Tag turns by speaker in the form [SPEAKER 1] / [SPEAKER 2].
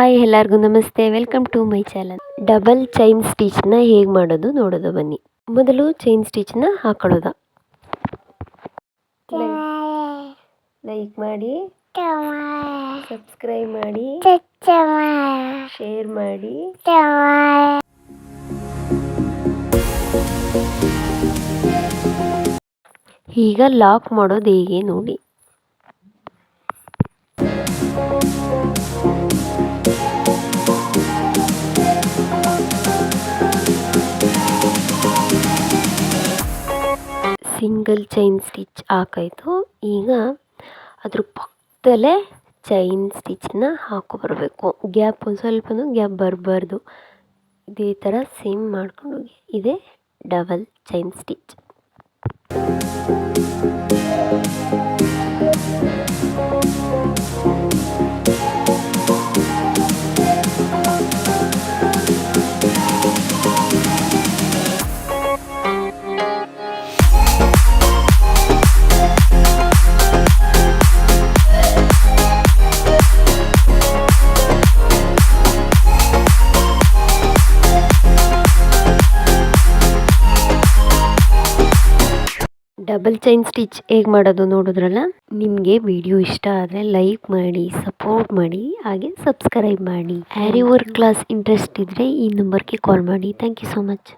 [SPEAKER 1] Hi ಎಲ್ಲರಿಗೂ ನಮಸ್ತೆ, welcome to my channel. Double chain ಸ್ಟಿಚ್ನ ಹೇಗೆ ಮಾಡೋದು ನೋಡೋದು ಬನ್ನಿ. ಮೊದಲು ಚೈನ್ ಸ್ಟಿಚ್ನ ಹಾಕೊಳ್ಳೋದ. ಲೈಕ್ ಮಾಡಿ, ಸಬ್ಸ್ಕ್ರೈಬ್ ಮಾಡಿ, ಶೇರ್ ಮಾಡಿ. ಈಗ ಲಾಕ್ ಮಾಡೋದು ಹೇಗೆ ನೋಡಿ. ಸಿಂಗಲ್ ಚೈನ್ ಸ್ಟಿಚ್ ಹಾಕಾಯ್ತು. ಈಗ ಅದ್ರ ಪಕ್ಕದಲ್ಲೇ ಚೈನ್ ಸ್ಟಿಚ್ನ ಹಾಕೊಬರ್ಬೇಕು. ಗ್ಯಾಪ್ ಒಂದು ಸ್ವಲ್ಪನೂ ಗ್ಯಾಪ್ ಬರಬಾರ್ದು. ಇದೇ ಥರ ಸೇಮ್ ಮಾಡ್ಕೊಂಡು ಹೋಗಿ. ಇದೇ double chain stitch. Double chain stitch ಹೇಗೆ ಮಾಡೋದು ನೋಡಿದ್ರಲ್ಲ. ನಿಮಗೆ ವಿಡಿಯೋ ಇಷ್ಟ ಆದರೆ ಲೈಕ್ ಮಾಡಿ, ಸಪೋರ್ಟ್ ಮಾಡಿ, ಹಾಗೆ ಸಬ್ಸ್ಕ್ರೈಬ್ ಮಾಡಿ. ಆರಿ ವರ್ಕ್ ಕ್ಲಾಸ್ ಇಂಟ್ರೆಸ್ಟ್ ಇದ್ದರೆ ಈ ನಂಬರ್ಗೆ ಕಾಲ್ ಮಾಡಿ. Thank you so much.